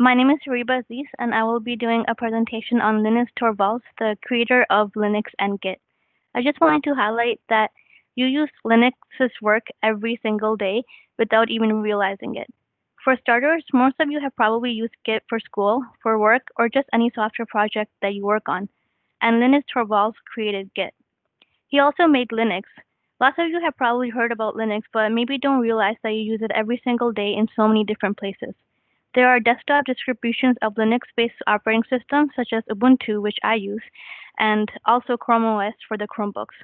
My name is Reba Aziz, and I will be doing a presentation on Linus Torvalds, the creator of Linux and Git. I just wanted to highlight that you use Linux's work every single day without even realizing it. For starters, most of you have probably used Git for school, for work, or just any software project that you work on. And Linus Torvalds created Git. He also made Linux. Lots of you have probably heard about Linux, but maybe don't realize that you use it every single day in so many different places. There are desktop distributions of Linux-based operating systems such as Ubuntu, which I use, and also Chrome OS for the Chromebooks.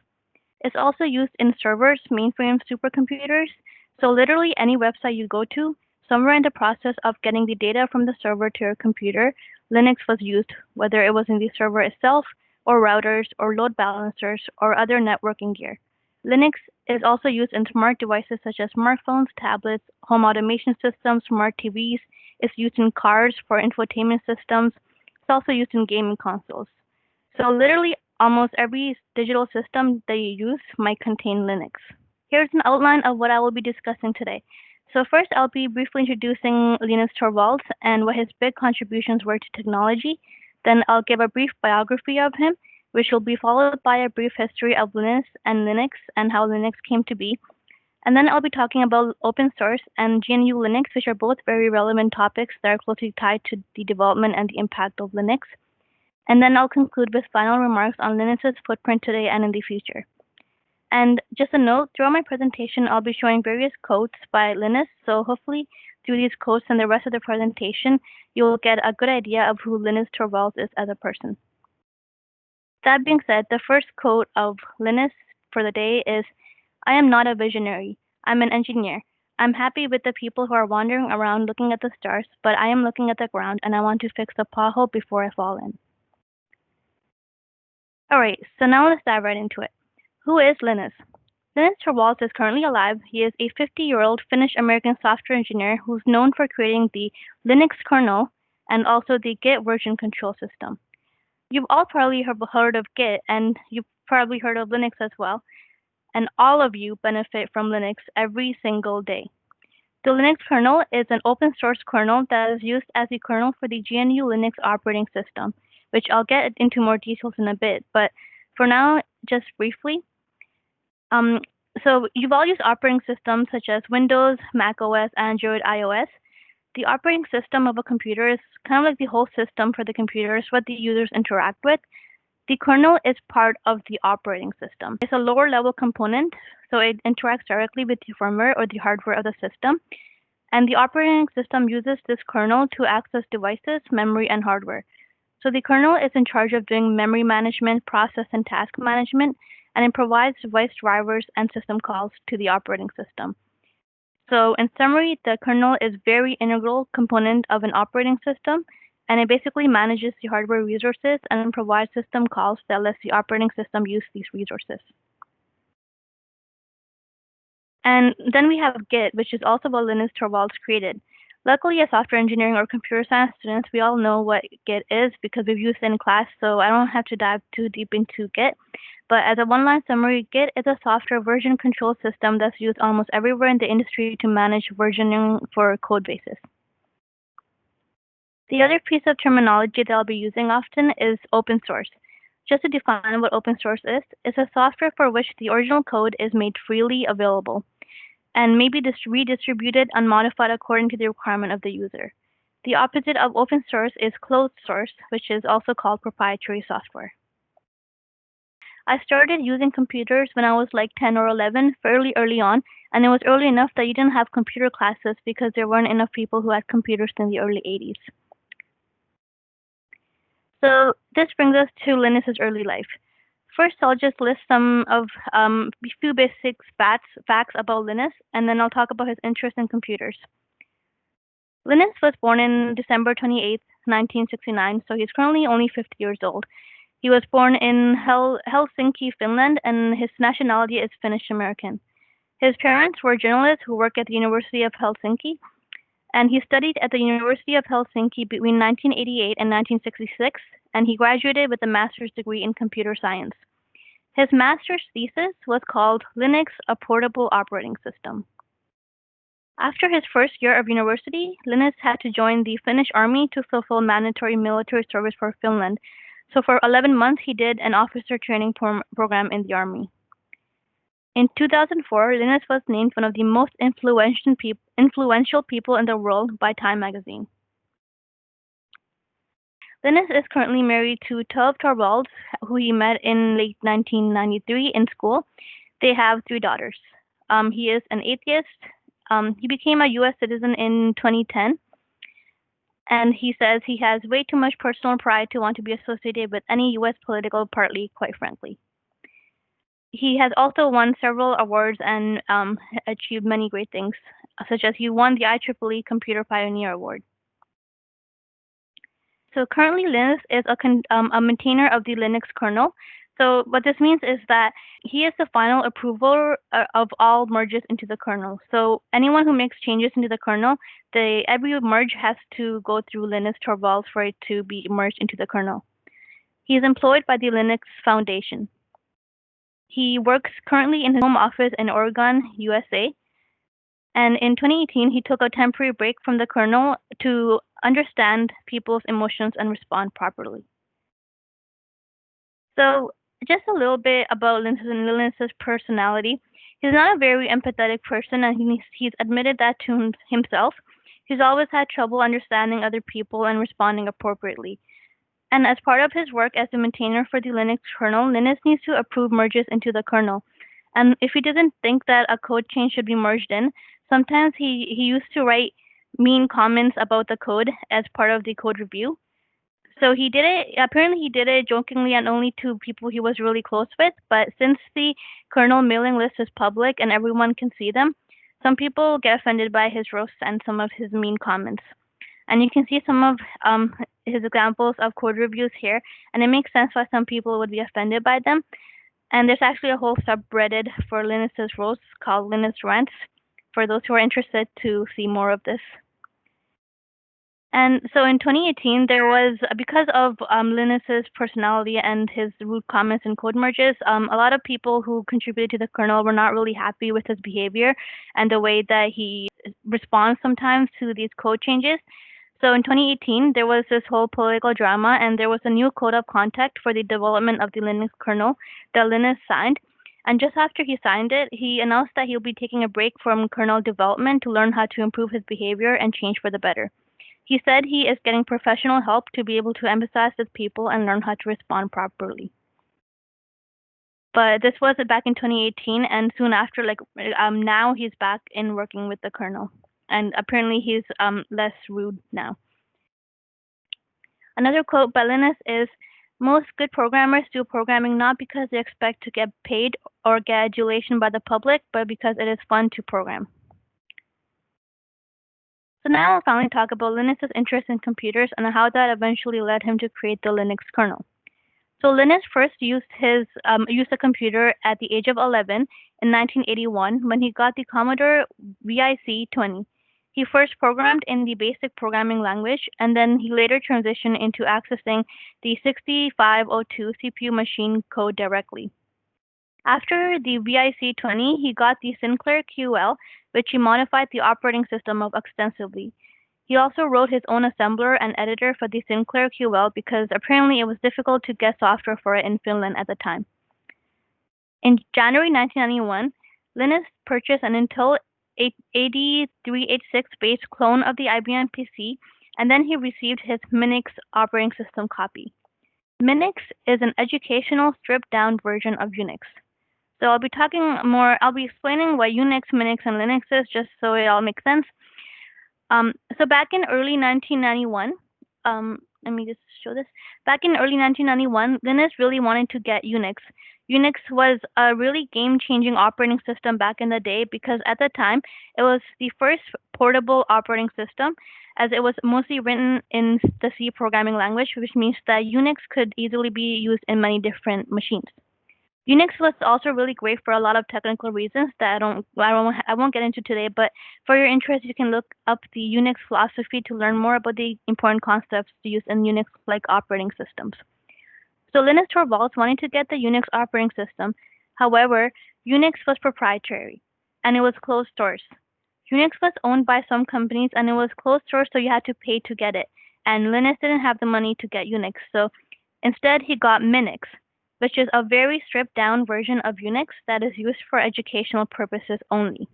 It's also used in servers, mainframe supercomputers, so literally any website you go to, somewhere in the process of getting the data from the server to your computer, Linux was used, whether it was in the server itself, or routers, or load balancers, or other networking gear. Linux is also used in smart devices such as smartphones, tablets, home automation systems, smart TVs. It's used in cars for infotainment systems. It's also used in gaming consoles. So literally almost every digital system that you use might contain Linux. Here's an outline of what I will be discussing today. So first, I'll be briefly introducing Linus Torvalds and what his big contributions were to technology. Then I'll give a brief biography of him, which will be followed by a brief history of Linus and Linux and how Linux came to be. And then I'll be talking about open source and GNU Linux, which are both very relevant topics that are closely tied to the development and the impact of Linux. And then I'll conclude with final remarks on Linux's footprint today and in the future. And just a note, throughout my presentation, I'll be showing various quotes by Linus, so hopefully through these quotes and the rest of the presentation, you'll get a good idea of who Linus Torvalds is as a person. That being said, the first quote of Linus for the day is, "I am not a visionary. I'm an engineer. I'm happy with the people who are wandering around looking at the stars, but I am looking at the ground and I want to fix the pothole before I fall in." Alright, so now let's dive right into it. Who is Linus? Linus Torvalds is currently alive. He is a 50-year-old Finnish-American software engineer who's known for creating the Linux kernel and also the Git version control system. You've all probably heard of Git, and you've probably heard of Linux as well, and all of you benefit from Linux every single day. The Linux kernel is an open source kernel that is used as the kernel for the GNU Linux operating system, which I'll get into more details in a bit, but for now, just briefly. So you've all used operating systems such as Windows, Mac OS, Android, iOS. The operating system of a computer is kind of like the whole system for the computer. It's what the users interact with. The kernel is part of the operating system. It's a lower level component, so it interacts directly with the firmware or the hardware of the system. And the operating system uses this kernel to access devices, memory, and hardware. So the kernel is in charge of doing memory management, process and task management, and it provides device drivers and system calls to the operating system. So in summary, the kernel is very integral component of an operating system, and it basically manages the hardware resources and provides system calls that lets the operating system use these resources. And then we have Git, which is also what Linus Torvalds created. Luckily, as software engineering or computer science students, we all know what Git is because we've used it in class, so I don't have to dive too deep into Git. But as a one-line summary, Git is a software version control system that's used almost everywhere in the industry to manage versioning for code bases. The other piece of terminology that I'll be using often is open source. Just to define what open source is, it's a software for which the original code is made freely available and may be redistributed and modified according to the requirement of the user. The opposite of open source is closed source, which is also called proprietary software. I started using computers when I was like 10 or 11, fairly early on, and it was early enough that you didn't have computer classes because there weren't enough people who had computers in the early 80s. So this brings us to Linus's early life. First, I'll just list some of few basic facts about Linus, and then I'll talk about his interest in computers. Linus was born in December 28, 1969, so he's currently only 50 years old. He was born in Helsinki, Finland, and his nationality is Finnish American. His parents were journalists who worked at the University of Helsinki, and he studied at the University of Helsinki between 1988 and 1966, and he graduated with a master's degree in computer science. His master's thesis was called Linux, a Portable Operating System. After his first year of university, Linus had to join the Finnish army to fulfill mandatory military service for Finland. So for 11 months, he did an officer training program in the army. In 2004, Linus was named one of the most influential people in the world by Time magazine. Linus is currently married to Tove Torvalds, who he met in late 1993 in school. They have three daughters. He is an atheist. He became a U.S. citizen in 2010, and he says he has way too much personal pride to want to be associated with any U.S. political party, quite frankly. He has also won several awards and achieved many great things, such as he won the IEEE Computer Pioneer Award. So currently, Linus is a maintainer of the Linux kernel. So what this means is that he is the final approver of all merges into the kernel. So anyone who makes changes into the kernel, every merge has to go through Linus Torvalds for it to be merged into the kernel. He is employed by the Linux Foundation. He works currently in his home office in Oregon, USA. And in 2018, he took a temporary break from the kernel to understand people's emotions and respond properly. So, just a little bit about Linus's personality. He's not a very empathetic person, and he's admitted that to himself. He's always had trouble understanding other people and responding appropriately. And as part of his work as a maintainer for the Linux kernel, Linus needs to approve merges into the kernel. And if he doesn't think that a code change should be merged in, sometimes he used to write mean comments about the code as part of the code review. So he did it, apparently he did it jokingly and only to people he was really close with, but since the kernel mailing list is public and everyone can see them, some people get offended by his roasts and some of his mean comments. And you can see some of his examples of code reviews here, and it makes sense why some people would be offended by them. And there's actually a whole subreddit for Linus's roasts called Linus Rants for those who are interested to see more of this. And so in 2018, there was, because of Linus's personality and his rude comments and code merges, a lot of people who contributed to the kernel were not really happy with his behavior and the way that he responds sometimes to these code changes. So in 2018, there was this whole political drama, and there was a new code of conduct for the development of the Linux kernel that Linus signed. And just after he signed it, he announced that he'll be taking a break from kernel development to learn how to improve his behavior and change for the better. He said he is getting professional help to be able to empathize with people and learn how to respond properly. But this was back in 2018, and soon after, now he's back in working with the kernel, and apparently he's less rude now. Another quote by Linus is, "Most good programmers do programming not because they expect to get paid or get adulation by the public, but because it is fun to program." So now I'll finally talk about Linus's interest in computers and how that eventually led him to create the Linux kernel. So Linus first used a computer at the age of 11 in 1981 when he got the Commodore VIC-20. He first programmed in the basic programming language, and then he later transitioned into accessing the 6502 CPU machine code directly. After the VIC-20, he got the Sinclair QL, which he modified the operating system of extensively. He also wrote his own assembler and editor for the Sinclair QL because apparently it was difficult to get software for it in Finland at the time. In January 1991, Linus purchased an Intel 8386-based clone of the IBM PC, and then he received his Minix operating system copy. Minix is an educational stripped-down version of Unix. So I'll be explaining what Unix, Minix, and Linux is, just so it all makes sense. So back in early 1991, let me just show this. Back in early 1991, Linus really wanted to get Unix. Unix was a really game-changing operating system back in the day because at the time, it was the first portable operating system, as it was mostly written in the C programming language, which means that Unix could easily be used in many different machines. Unix was also really great for a lot of technical reasons that I won't get into today, but for your interest, you can look up the Unix philosophy to learn more about the important concepts used in Unix-like operating systems. So Linus Torvalds wanted to get the Unix operating system. However, Unix was proprietary, and it was closed source. Unix was owned by some companies and it was closed source, so you had to pay to get it. And Linus didn't have the money to get Unix, so instead he got Minix, which is a very stripped down version of Unix that is used for educational purposes only.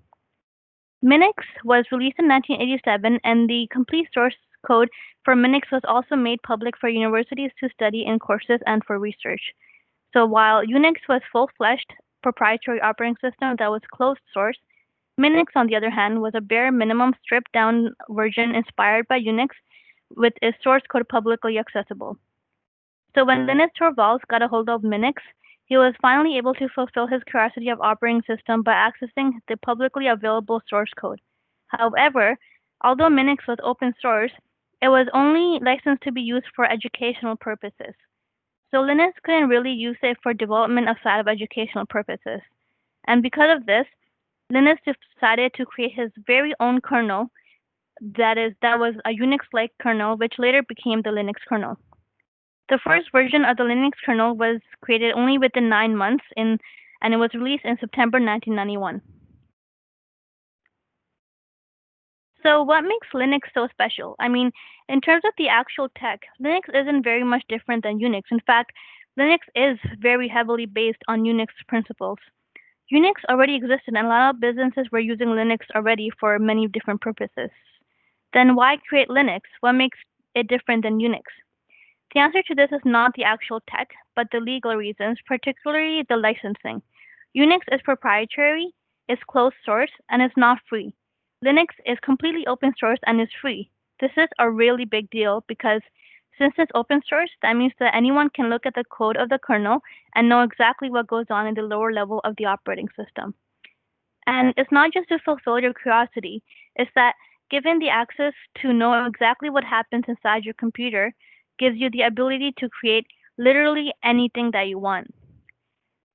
Minix was released in 1987, and the complete source code for Minix was also made public for universities to study in courses and for research. So while Unix was full-fledged proprietary operating system that was closed source, Minix, on the other hand, was a bare minimum stripped-down version inspired by Unix with its source code publicly accessible. So when Linus Torvalds got a hold of Minix, he was finally able to fulfill his curiosity of operating system by accessing the publicly available source code. However, although Minix was open source, it was only licensed to be used for educational purposes. So Linus couldn't really use it for development outside of educational purposes. And because of this, Linus decided to create his very own kernel that was a Unix-like kernel, which later became the Linux kernel. The first version of the Linux kernel was created only within 9 months, and it was released in September 1991. So what makes Linux so special? I mean, in terms of the actual tech, Linux isn't very much different than Unix. In fact, Linux is very heavily based on Unix principles. Unix already existed, and a lot of businesses were using Linux already for many different purposes. Then why create Linux? What makes it different than Unix? The answer to this is not the actual tech, but the legal reasons, particularly the licensing. Unix is proprietary, is closed source, and is not free. Linux is completely open source and is free. This is a really big deal because since it's open source, that means that anyone can look at the code of the kernel and know exactly what goes on in the lower level of the operating system. And it's not just to fulfill your curiosity, it's that given the access to know exactly what happens inside your computer, gives you the ability to create literally anything that you want.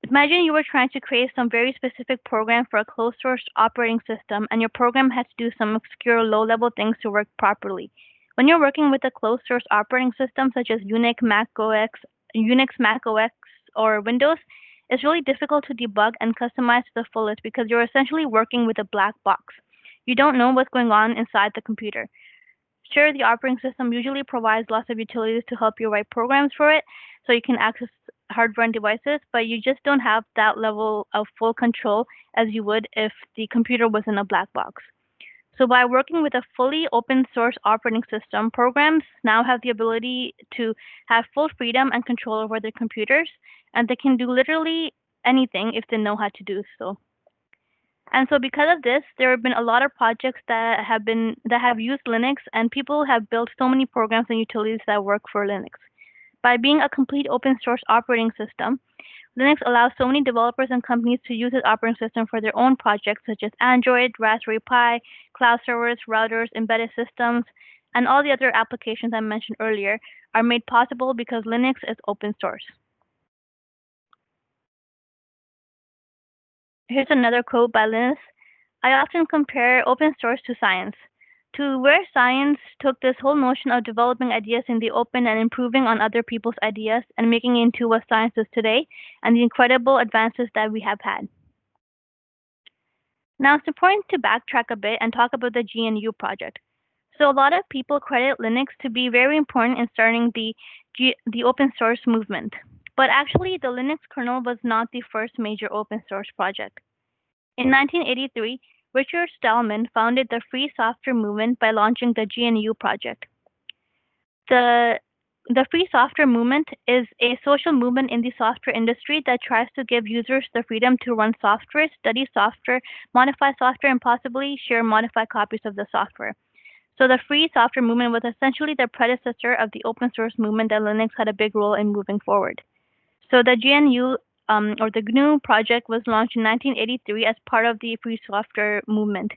Imagine you were trying to create some very specific program for a closed source operating system, and your program has to do some obscure low-level things to work properly. When you're working with a closed source operating system such as Unix, Mac OS, or Windows, it's really difficult to debug and customize to the fullest because you're essentially working with a black box. You don't know what's going on inside the computer. Sure, the operating system usually provides lots of utilities to help you write programs for it, so you can access hardware and devices, but you just don't have that level of full control as you would if the computer was in a black box. So by working with a fully open source operating system, programs now have the ability to have full freedom and control over their computers, and they can do literally anything if they know how to do so. And so because of this, there have been a lot of projects that have used Linux, and people have built so many programs and utilities that work for Linux. By being a complete open source operating system, Linux allows so many developers and companies to use its operating system for their own projects such as Android, Raspberry Pi, cloud servers, routers, embedded systems, and all the other applications I mentioned earlier are made possible because Linux is open source. Here's another quote by Linus. I often compare open source to science, to where science took this whole notion of developing ideas in the open and improving on other people's ideas and making it into what science is today and the incredible advances that we have had. Now it's important to backtrack a bit and talk about the GNU project. So a lot of people credit Linux to be very important in starting the open source movement. But actually, the Linux kernel was not the first major open source project. In 1983, Richard Stallman founded the free software movement by launching the GNU project. The free software movement is a social movement in the software industry that tries to give users the freedom to run software, study software, modify software, and possibly share modified copies of the software. So the free software movement was essentially the predecessor of the open source movement that Linux had a big role in moving forward. So the GNU or the GNU project was launched in 1983 as part of the free software movement.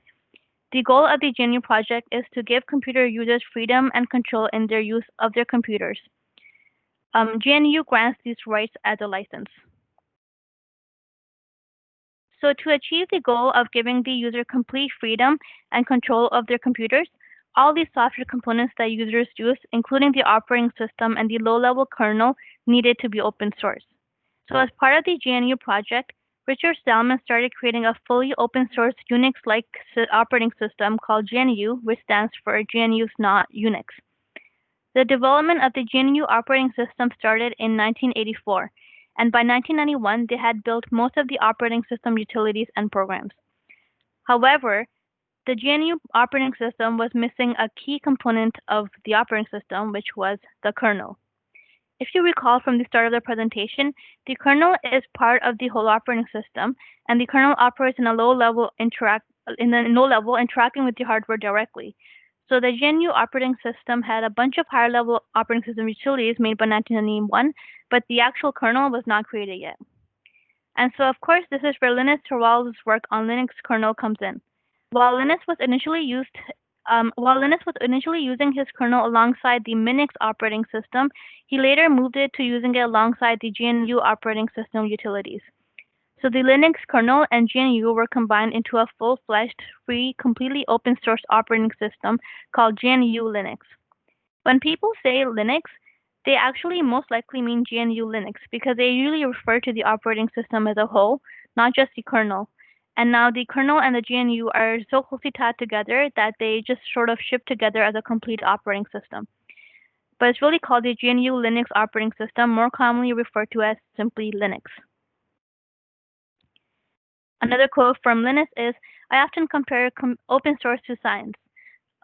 The goal of the GNU project is to give computer users freedom and control in their use of their computers. GNU grants these rights as a license. So to achieve the goal of giving the user complete freedom and control of their computers, all these software components that users use, including the operating system and the low-level kernel, needed to be open source. So as part of the GNU project, Richard Stallman started creating a fully open source Unix-like operating system called GNU, which stands for GNU's Not Unix. The development of the GNU operating system started in 1984, and by 1991 they had built most of the operating system utilities and programs. However, the GNU operating system was missing a key component of the operating system, which was the kernel. If you recall from the start of the presentation, the kernel is part of the whole operating system, and the kernel operates in a low level interacting with the hardware directly. So the GNU operating system had a bunch of higher level operating system utilities made by 1991, but the actual kernel was not created yet. And so, of course, this is where Linus Torvalds' work on Linux kernel comes in. While Linus was initially using his kernel alongside the Minix operating system, he later moved it to using it alongside the GNU operating system utilities. So the Linux kernel and GNU were combined into a full-fledged, free, completely open source operating system called GNU Linux. When people say Linux, they actually most likely mean GNU Linux because they usually refer to the operating system as a whole, not just the kernel. And now the kernel and the GNU are so closely tied together that they just sort of ship together as a complete operating system. But it's really called the GNU Linux operating system, more commonly referred to as simply Linux. Another quote from Linus is, "I often compare open source to science.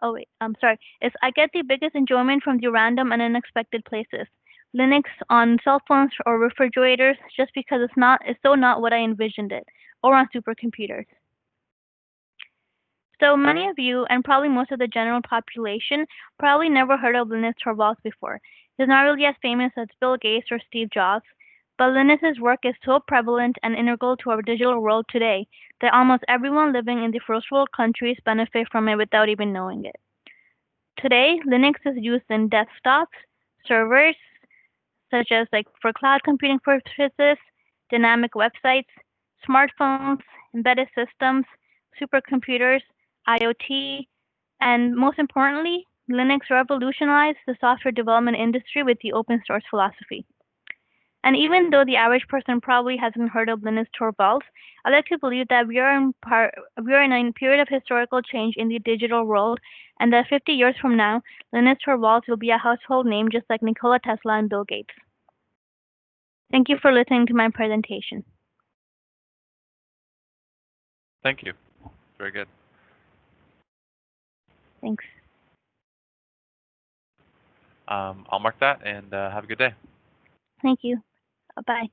Is I get the biggest enjoyment from the random and unexpected places. Linux on cell phones or refrigerators just because it's so not what I envisioned it, or on supercomputers." So many of you, and probably most of the general population, probably never heard of Linus Torvalds before. He's not really as famous as Bill Gates or Steve Jobs, but Linus's work is so prevalent and integral to our digital world today that almost everyone living in the first world countries benefit from it without even knowing it. Today, Linux is used in desktops, servers, such as like for cloud computing purposes, dynamic websites, smartphones, embedded systems, supercomputers, IoT, and most importantly, Linux revolutionized the software development industry with the open source philosophy. And even though the average person probably hasn't heard of Linus Torvalds, I like to believe that we are in a period of historical change in the digital world, and that 50 years from now, Linus Torvalds will be a household name just like Nikola Tesla and Bill Gates. Thank you for listening to my presentation. Thank you. Very good. Thanks. I'll mark that and have a good day. Thank you. Bye.